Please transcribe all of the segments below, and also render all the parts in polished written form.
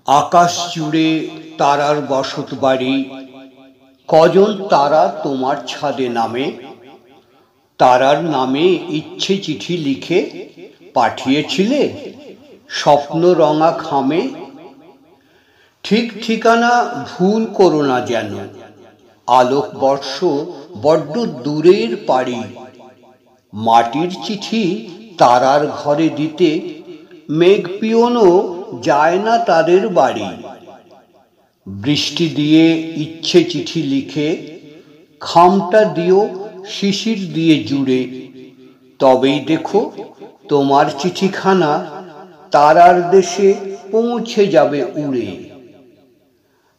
আকাশ জুড়ে তারার বসত বাড়ি, কজন তারা তোমার ছাদে নামে। তারার নামে ইচ্ছে চিঠি লিখে পাঠিয়েছিলে স্বপ্ন রঙা খামে। ঠিক ঠিকানা ভুল করো না যেন, আলোকবর্ষ বড্ড দূরের পাড়ি। মাটির চিঠি তারার ঘরে দিতে মেঘ পিয়নও যায় না তাদের বাড়ি। বৃষ্টি দিয়ে ইচ্ছে চিঠি লিখে খামটা দিও শিশির দিয়ে জুড়ে, তবেই দেখো তোমার চিঠিখানা তারার দেশে পৌঁছে যাবে উড়ে।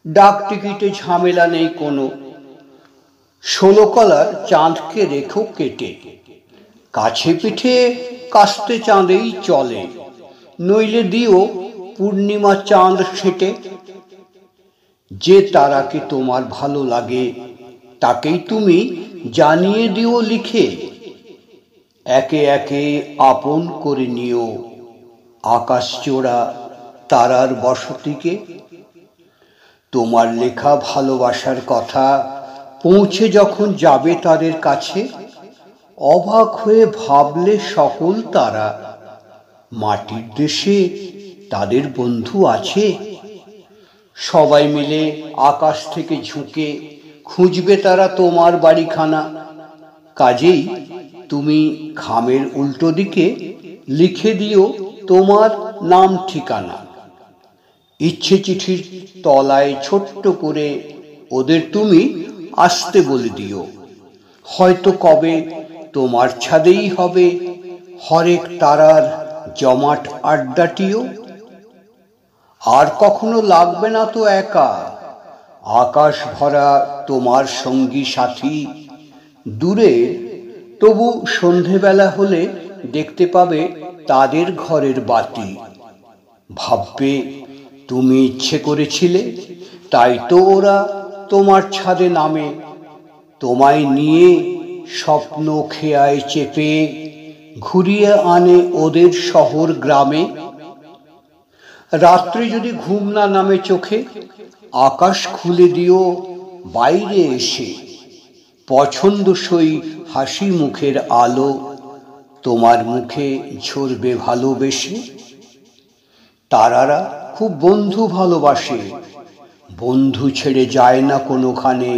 ডাক টিকিটে ঝামেলা নেই কোনো, 16 কলার চাঁদকে রেখো কেটে। কাছে পিঠে কাস্তে চাঁদেই চলে, নইলে দিও পূর্ণিমা চাঁদ সেটে। যে তারাকে তোমার ভালো লাগে তাকেই তুমি জানিয়ে দিও লিখে। একে একে আপন করে নিও আকাশ চোরা তারার বসতিকে। তোমার লেখা ভালোবাসার কথা পৌঁছে যখন যাবে তাদের কাছে, অবাক হয়ে ভাবলে সকল তারা মাটির দেশে তাদের বন্ধু আছে। সবাই মিলে আকাশ থেকে ঝুঁকে খুঁজবে তারা তোমার বাড়িখানা। কাজেই তুমি খামের উল্টো দিকে লিখে দিও তোমার নাম ঠিকানা। ইচ্ছে চিঠির তলায় ছোট্ট করে ওদের তুমি আসতে বলে দিও। হয়তো কবে তোমার ছাদেই হবে হরেক তারার জমাট আড্ডাটিও। আর কখনো লাগবে না তো একা, আকাশ ভরা তোমার সঙ্গী সাথী। দূরে তবু সন্ধেবেলা হলে দেখতে পাবে তাদের ঘরের বাতি। ভাববে তুমি ইচ্ছে করেছিলে, তাই তো ওরা তোমার ছাদে নামে। তোমায় নিয়ে স্বপ্ন খেয়ায় চেপে ঘুরিয়ে আনে ওদের শহর গ্রামে। রাত্রে যদি ঘুম না নামে চোখে, আকাশ খুলে দিও বাইরে এসে। পছন্দসই হাসি মুখের আলো তোমার মুখে ঝরবে ভালোবেসে। তারারা খুব বন্ধু ভালোবাসে, বন্ধু ছেড়ে যায় না কোনোখানে।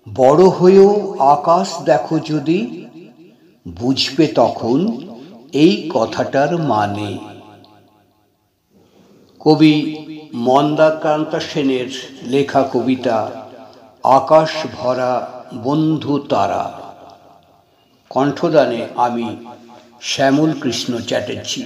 বড় হয়েও আকাশ দেখো যদি, বুঝবে তখন এই কথাটার মানে। কবি মন্দাক্রান্ত সেনের লেখা কবিতা আকাশ ভরা বন্ধু তারা। কণ্ঠদানে আমি শ্যামল কৃষ্ণ চ্যাটার্জি।